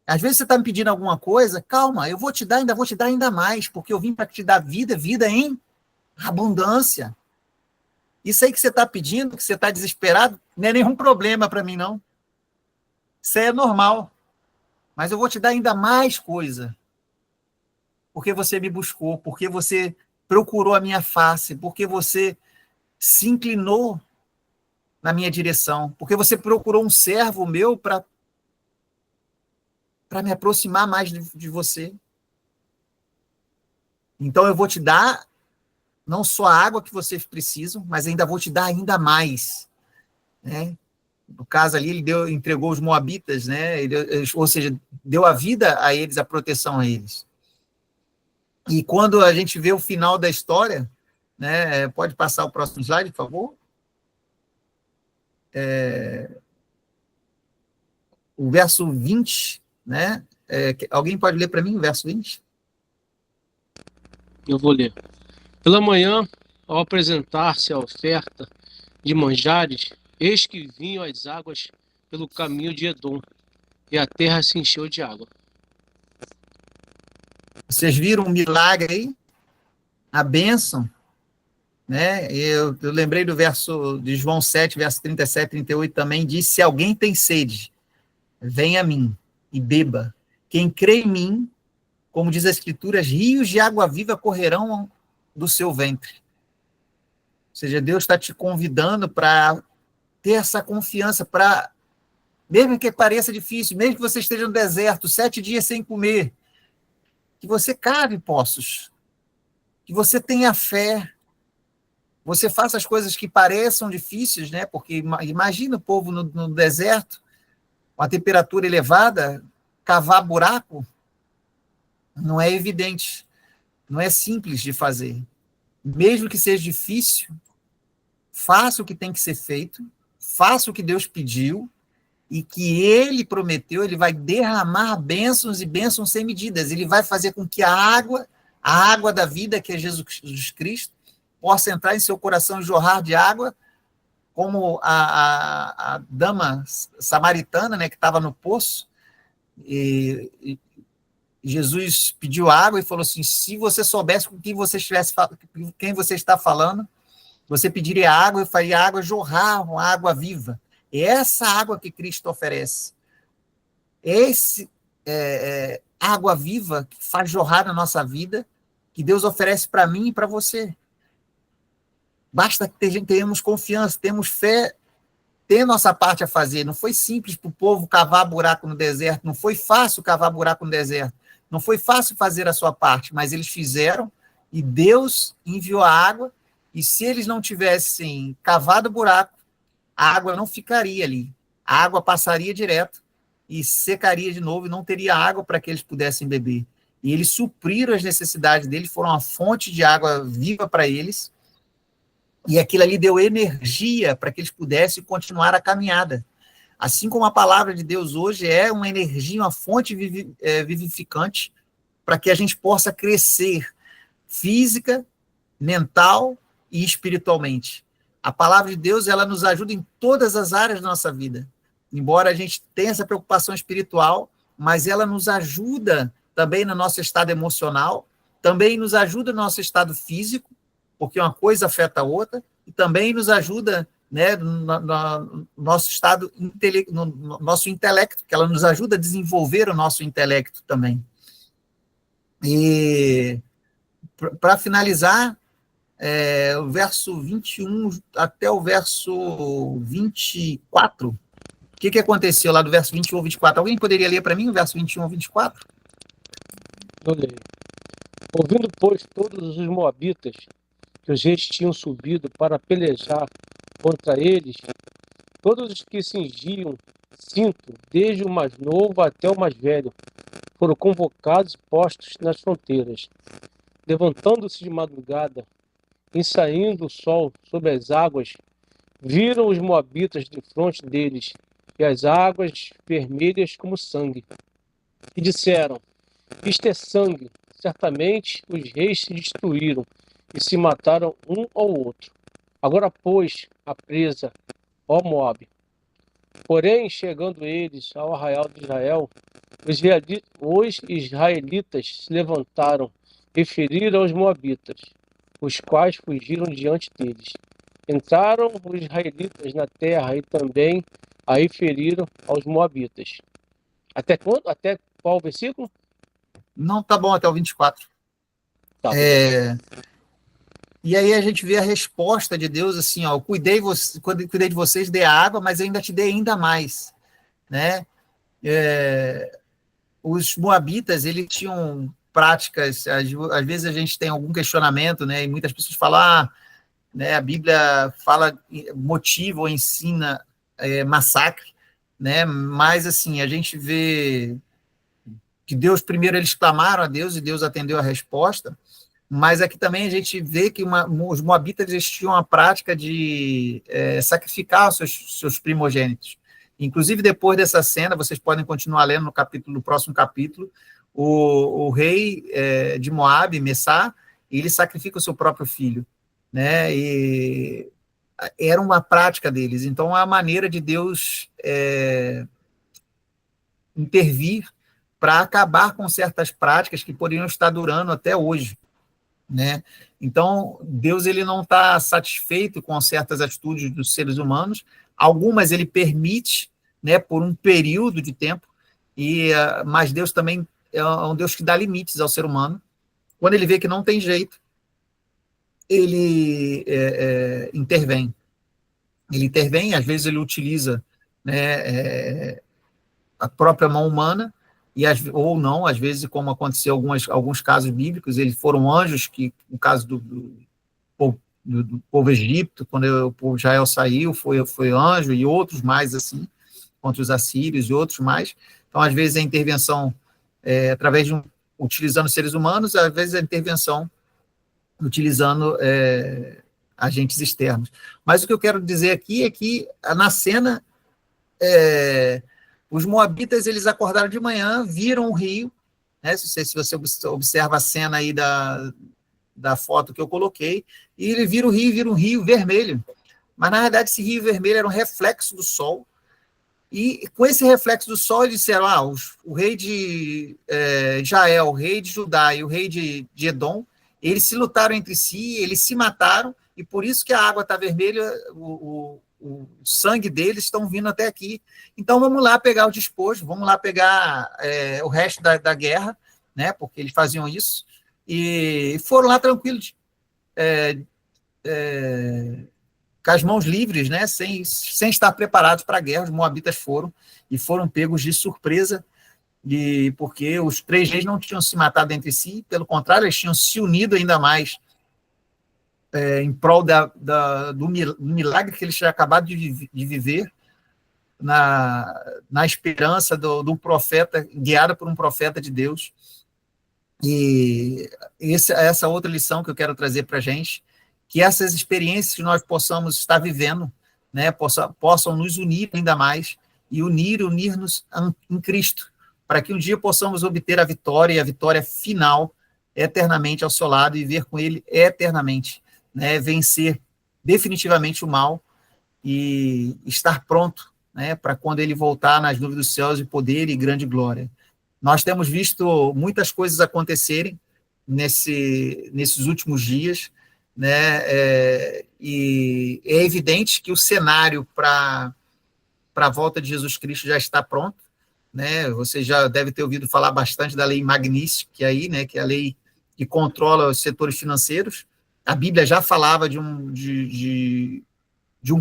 Às vezes você está me pedindo alguma coisa, calma, eu vou te dar ainda mais, porque eu vim para te dar vida em abundância. Isso aí que você está pedindo, que você está desesperado, não é nenhum problema para mim, não. Isso aí é normal. Mas eu vou te dar ainda mais coisa. Porque você me buscou, porque você procurou a minha face, porque você se inclinou na minha direção, porque você procurou um servo meu para me aproximar mais de você. Então eu vou te dar não só a água que vocês precisam, mas ainda vou te dar ainda mais. Né? No caso ali, ele entregou os moabitas, né? Ou seja, deu a vida a eles, a proteção a eles. E quando a gente vê o final da história, né? Pode passar o próximo slide, por favor? O verso 20, né? Alguém pode ler para mim o verso 20? Eu vou ler. Pela manhã, ao apresentar-se a oferta de manjares, eis que vinham as águas pelo caminho de Edom, e a terra se encheu de água. Vocês viram um milagre aí? A bênção, né? Eu lembrei do verso de João 7, verso 37, 38 também, diz, se alguém tem sede, venha a mim e beba. Quem crê em mim, como diz a Escritura, rios de água viva correrão do seu ventre. Ou seja, Deus está te convidando para ter essa confiança, mesmo que pareça difícil, mesmo que você esteja no deserto, 7 dias sem comer, que você cave poços, que você tenha fé, você faça as coisas que pareçam difíceis, né? Porque imagina o povo no deserto, com a temperatura elevada, cavar buraco, não é evidente, não é simples de fazer. Mesmo que seja difícil, faça o que tem que ser feito, faça o que Deus pediu, e que Ele prometeu, Ele vai derramar bênçãos e bênçãos sem medidas. Ele vai fazer com que a água da vida, que é Jesus Cristo, possa entrar em seu coração e jorrar de água, como a dama samaritana, né, que estava no poço, e Jesus pediu água e falou assim, se você soubesse com quem você está falando, você pediria água e faria a água jorrar, uma água viva. É essa água que Cristo oferece. Água viva que faz jorrar na nossa vida, que Deus oferece para mim e para você. Basta que tenhamos confiança, temos fé, ter nossa parte a fazer. Não foi simples para o povo cavar buraco no deserto, não foi fácil cavar buraco no deserto, não foi fácil fazer a sua parte, mas eles fizeram e Deus enviou a água, e se eles não tivessem cavado o buraco, a água não ficaria ali. A água passaria direto e secaria de novo e não teria água para que eles pudessem beber. E eles supriram as necessidades deles, foram uma fonte de água viva para eles, e aquilo ali deu energia para que eles pudessem continuar a caminhada. Assim como a palavra de Deus hoje é uma energia, uma fonte vivificante para que a gente possa crescer física, mental e espiritualmente. A palavra de Deus, ela nos ajuda em todas as áreas da nossa vida. embora a gente tenha essa preocupação espiritual, mas ela nos ajuda também no nosso estado emocional, também nos ajuda no nosso estado físico, porque uma coisa afeta a outra, e também nos ajuda, né, no nosso estado, no nosso intelecto, que ela nos ajuda a desenvolver o nosso intelecto também. E, para finalizar, o verso 21 até o verso 24, o que aconteceu lá do verso 21 ao 24? Alguém poderia ler para mim o verso 21 ao 24? Eu leio. Ouvindo, pois, todos os moabitas que os reis tinham subido para pelejar contra eles, todos os que cingiam cinto, desde o mais novo até o mais velho, foram convocados e postos nas fronteiras. Levantando-se de madrugada, e saindo o sol sobre as águas, viram os moabitas de fronte deles, e as águas vermelhas como sangue. E disseram: isto é sangue. Certamente os reis se destruíram e se mataram um ao outro. Agora, pois, a presa, ó Moabe. Porém, chegando eles ao arraial de Israel, os israelitas se levantaram e feriram os moabitas, os quais fugiram diante deles. Entraram os israelitas na terra e também aí feriram aos moabitas. Até quando? Até qual versículo? Não, tá bom, até o 24. Tá. E aí a gente vê a resposta de Deus assim, ó, cuidei de vocês, dei a água, mas eu ainda te dei ainda mais, né? Os moabitas, eles tinham práticas, às vezes a gente tem algum questionamento, né? E muitas pessoas falam, né? A Bíblia fala, motiva ou ensina massacre, né? Mas assim, a gente vê que Deus, primeiro eles clamaram a Deus e Deus atendeu a resposta, mas aqui também a gente vê que os moabitas eles tinham a prática de sacrificar os seus primogênitos. Inclusive, depois dessa cena, vocês podem continuar lendo no próximo capítulo, o rei de Moabe, Messá, ele sacrifica o seu próprio filho, né? E era uma prática deles. Então, a maneira de Deus intervir para acabar com certas práticas que poderiam estar durando até hoje, né? Então, Deus ele não está satisfeito com certas atitudes dos seres humanos, algumas ele permite, né, por um período de tempo, mas Deus também é um Deus que dá limites ao ser humano. Quando ele vê que não tem jeito, ele intervém. Ele intervém, às vezes ele utiliza, né, a própria mão humana, ou não, às vezes, como aconteceu em alguns casos bíblicos, eles foram anjos, que no caso do povo egípcio, quando o povo de Israel saiu, foi anjo, e outros mais assim, contra os assírios e outros mais. Então, às vezes, a intervenção através utilizando seres humanos, às vezes a intervenção utilizando agentes externos. Mas o que eu quero dizer aqui é que, na cena, os moabitas, eles acordaram de manhã, viram o rio, né? Se você observa a cena aí da foto que eu coloquei, e ele vira um rio vermelho. Mas, na verdade, esse rio vermelho era um reflexo do sol, e com esse reflexo do sol, eles disseram, o rei de Israel, o rei de Judá e o rei de Edom, eles se lutaram entre si, eles se mataram, e por isso que a água está vermelha, o sangue deles estão vindo até aqui. Então, vamos lá pegar o despojo, vamos lá pegar o resto da guerra, né, porque eles faziam isso, e foram lá tranquilos, com as mãos livres, né, sem estar preparados para a guerra. Os moabitas foram pegos de surpresa, porque os 3 reis não tinham se matado entre si, pelo contrário, eles tinham se unido ainda mais em prol do milagre que eles tinham acabado de viver, na esperança do profeta, guiado por um profeta de Deus. E essa outra lição que eu quero trazer para a gente, que essas experiências que nós possamos estar vivendo, né, possam nos unir ainda mais, e unir-nos em Cristo, para que um dia possamos obter a vitória, e a vitória final, eternamente ao seu lado, e ver com ele eternamente, né, vencer definitivamente o mal, e estar pronto né, para quando ele voltar nas nuvens dos céus de poder e grande glória. Nós temos visto muitas coisas acontecerem nesses últimos dias, né, e é evidente que o cenário para a volta de Jesus Cristo já está pronto, né? Você já deve ter ouvido falar bastante da lei Magnitsky aí, né, que é a lei que controla os setores financeiros. A Bíblia já falava de um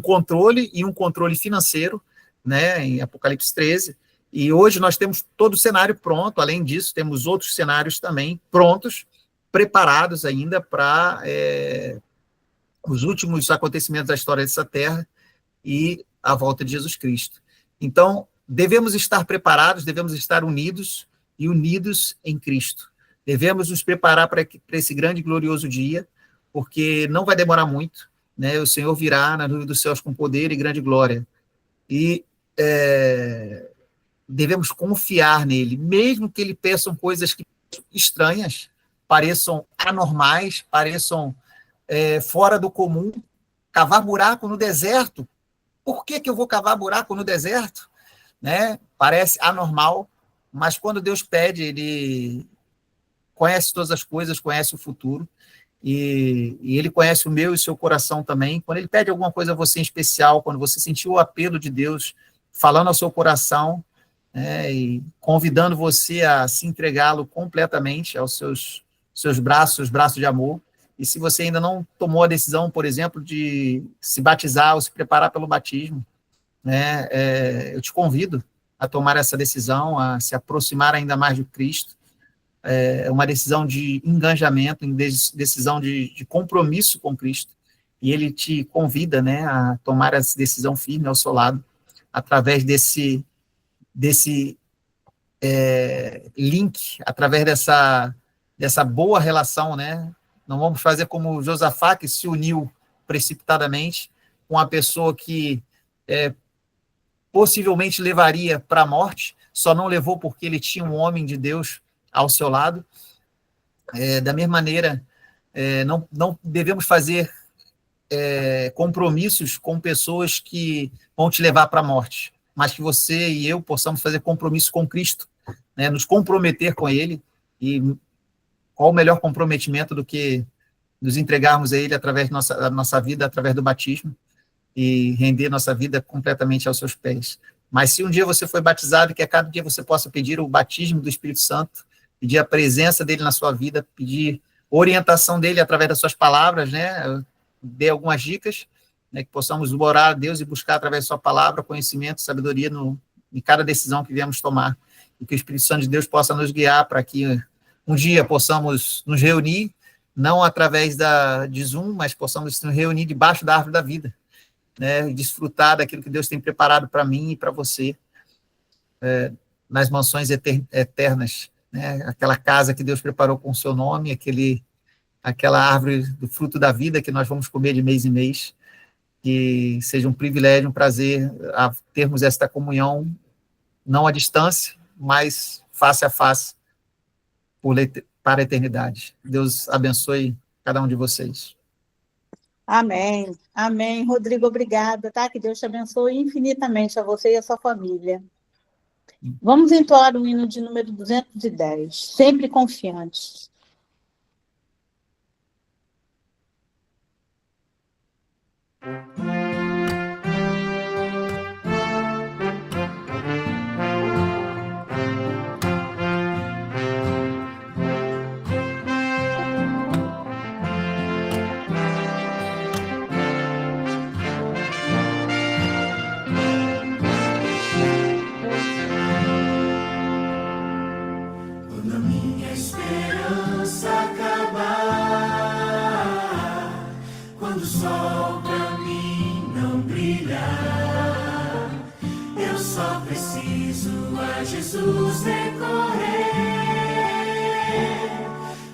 controle e um controle financeiro, né, em Apocalipse 13, e hoje nós temos todo o cenário pronto. Além disso, temos outros cenários também prontos, preparados ainda para os últimos acontecimentos da história dessa terra e a volta de Jesus Cristo. Então, devemos estar preparados, devemos estar unidos e unidos em Cristo. Devemos nos preparar para esse grande e glorioso dia, porque não vai demorar muito, né? O Senhor virá na nuvem dos céus com poder e grande glória. E devemos confiar nele, mesmo que ele peçam coisas que estranhas, pareçam anormais, pareçam fora do comum. Cavar buraco no deserto. Por que eu vou cavar buraco no deserto? Né? Parece anormal, mas quando Deus pede, ele conhece todas as coisas, conhece o futuro, e ele conhece o meu e o seu coração também. Quando ele pede alguma coisa a você em especial, quando você sentiu o apelo de Deus falando ao seu coração, e convidando você a se entregá-lo completamente aos seus braços de amor. E se você ainda não tomou a decisão, por exemplo, de se batizar ou se preparar pelo batismo, né, eu te convido a tomar essa decisão, a se aproximar ainda mais de Cristo. É uma decisão de engajamento, decisão de compromisso com Cristo. E ele te convida, né, a tomar essa decisão firme ao seu lado, através desse link, através dessa boa relação, né? Não vamos fazer como Josafá, que se uniu precipitadamente com a pessoa que possivelmente levaria para a morte, só não levou porque ele tinha um homem de Deus ao seu lado. Da mesma maneira, não devemos fazer compromissos com pessoas que vão te levar para a morte, mas que você e eu possamos fazer compromisso com Cristo, né, nos comprometer com Ele. E qual o melhor comprometimento do que nos entregarmos a Ele através da nossa vida, através do batismo, e render nossa vida completamente aos seus pés. Mas se um dia você foi batizado, que a cada dia você possa pedir o batismo do Espírito Santo, pedir a presença dele na sua vida, pedir orientação dele através das suas palavras, né? Eu dei algumas dicas, né, que possamos orar a Deus e buscar através da sua palavra conhecimento, sabedoria em cada decisão que viemos tomar, e que o Espírito Santo de Deus possa nos guiar para que um dia possamos nos reunir, não através de Zoom, mas possamos nos reunir debaixo da árvore da vida, né, e desfrutar daquilo que Deus tem preparado para mim e para você, nas mansões eternas, né, aquela casa que Deus preparou com o seu nome, aquela árvore do fruto da vida que nós vamos comer de mês em mês. Que seja um privilégio, um prazer a termos esta comunhão, não à distância, mas face a face, para a eternidade. Deus abençoe cada um de vocês. Amém. Amém. Rodrigo, obrigada, tá? Que Deus te abençoe infinitamente a você e a sua família. Vamos entoar o hino de número 210, sempre confiantes. Quando a minha esperança acabar, quando o sol pra mim não brilhar, eu só preciso a Jesus recorrer,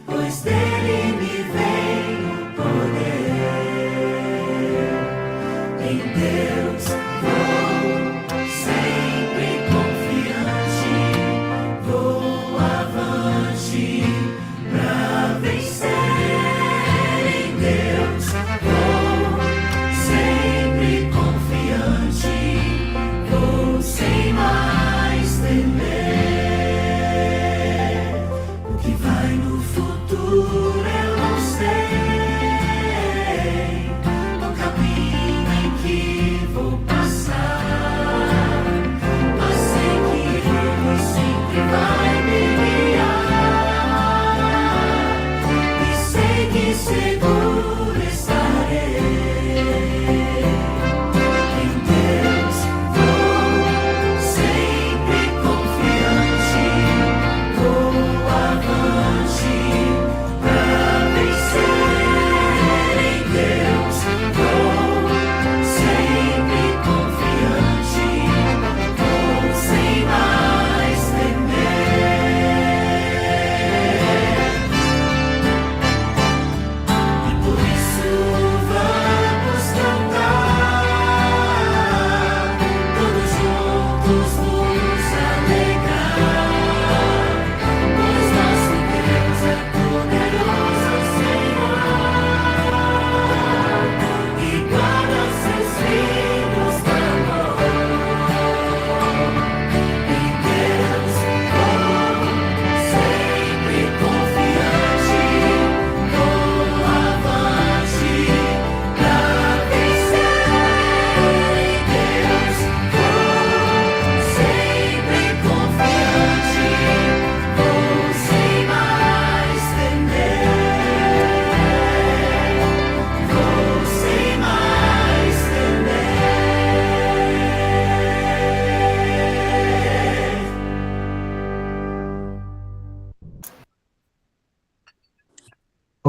pois dele me vem o poder. Em Deus vou sempre confiante, vou avante pra vencer. Em Deus vou sempre confiante, vou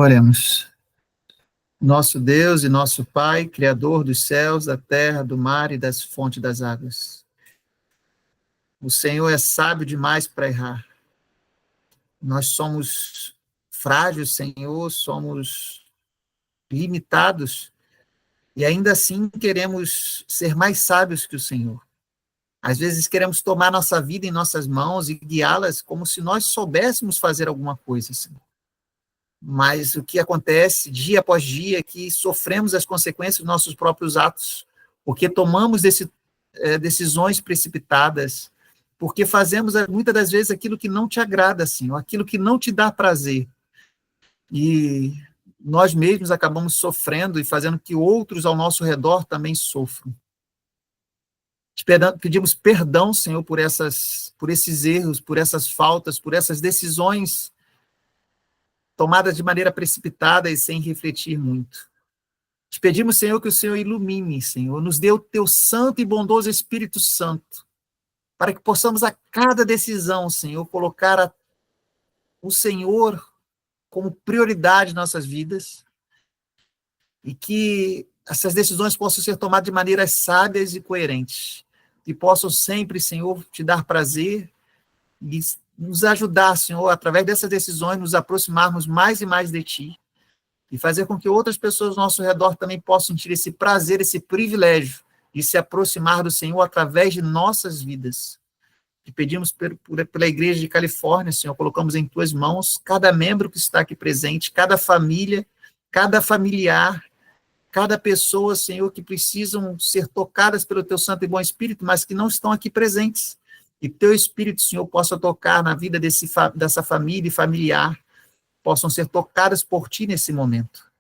Oremos. Nosso Deus e nosso Pai, Criador dos céus, da terra, do mar e das fontes das águas. O Senhor é sábio demais para errar. Nós somos frágeis, Senhor, somos limitados, e ainda assim queremos ser mais sábios que o Senhor. Às vezes queremos tomar nossa vida em nossas mãos e guiá-las como se nós soubéssemos fazer alguma coisa, Senhor. Mas o que acontece dia após dia é que sofremos as consequências dos nossos próprios atos, porque tomamos decisões precipitadas, porque fazemos muitas das vezes aquilo que não te agrada, Senhor, aquilo que não te dá prazer. E nós mesmos acabamos sofrendo e fazendo que outros ao nosso redor também sofram. Pedimos perdão, Senhor, por esses erros, por essas faltas, por essas decisões tomadas de maneira precipitada e sem refletir muito. Te pedimos, Senhor, que o Senhor ilumine, Senhor, nos dê o teu santo e bondoso Espírito Santo, para que possamos a cada decisão, Senhor, colocar o Senhor como prioridade em nossas vidas, e que essas decisões possam ser tomadas de maneiras sábias e coerentes, e possam sempre, Senhor, te dar prazer e nos ajudar, Senhor, através dessas decisões, nos aproximarmos mais e mais de Ti, e fazer com que outras pessoas ao nosso redor também possam sentir esse prazer, esse privilégio de se aproximar do Senhor através de nossas vidas. Te pedimos pela Igreja de Califórnia, Senhor, colocamos em Tuas mãos cada membro que está aqui presente, cada família, cada familiar, cada pessoa, Senhor, que precisam ser tocadas pelo Teu Santo e Bom Espírito, mas que não estão aqui presentes. E Teu Espírito, Senhor, possa tocar na vida dessa família e familiar, possam ser tocadas por Ti nesse momento.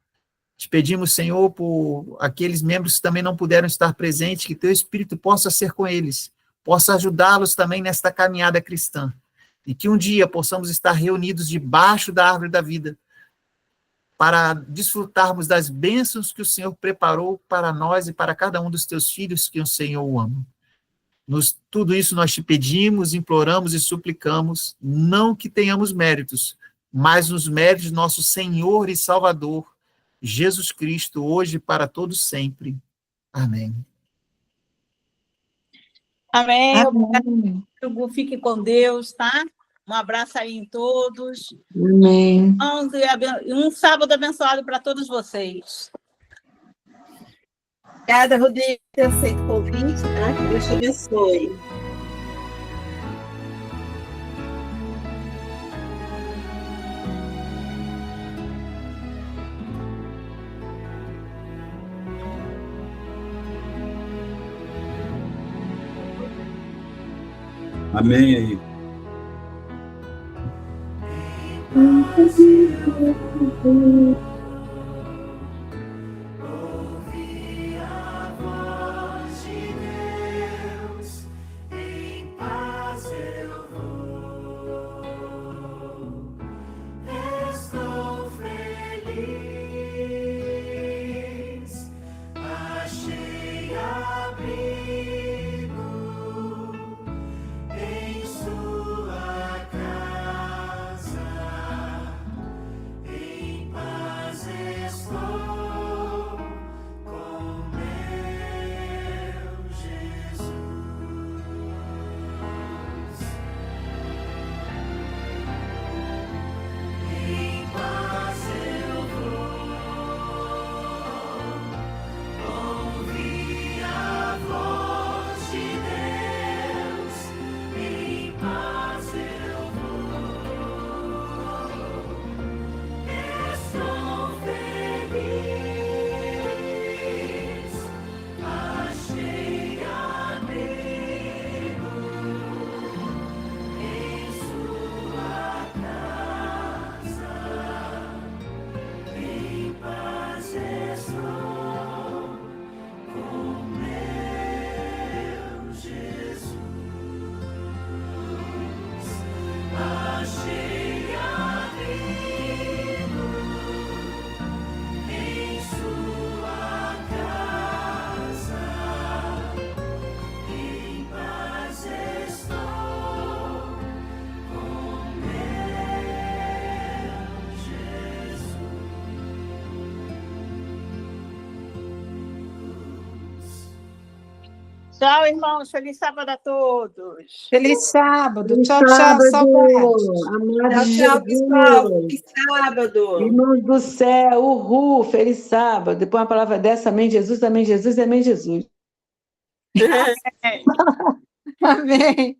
Te pedimos, Senhor, por aqueles membros que também não puderam estar presentes, que Teu Espírito possa ser com eles, possa ajudá-los também nesta caminhada cristã, e que um dia possamos estar reunidos debaixo da árvore da vida, para desfrutarmos das bênçãos que o Senhor preparou para nós e para cada um dos Teus filhos que o Senhor ama. Tudo isso nós te pedimos, imploramos e suplicamos, não que tenhamos méritos, mas os méritos do nosso Senhor e Salvador, Jesus Cristo, hoje e para todos sempre. Amém. Amém. Amém. Obrigado. Fique com Deus, tá? Um abraço aí em todos. Amém. E um sábado abençoado para todos vocês. Obrigada, Rodrigo, por ter aceito o convite, tá? Que Deus te abençoe. Amém aí. Ouvi a voz de Deus, em paz eu vou. Estou feliz, achei abrigo em sua casa, em paz. Tchau, irmãos. Feliz sábado a todos. Feliz sábado. Feliz Tchau, tchau, sábado, saudades. amado de Tchau, pessoal. Jesus. Feliz sábado. Irmãos do céu, uhul, feliz sábado. Depois uma palavra dessa, amém, Jesus, amém, Jesus, amém, Jesus. Amém.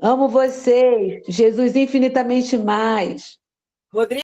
Amo vocês, Jesus infinitamente mais. Rodrigo.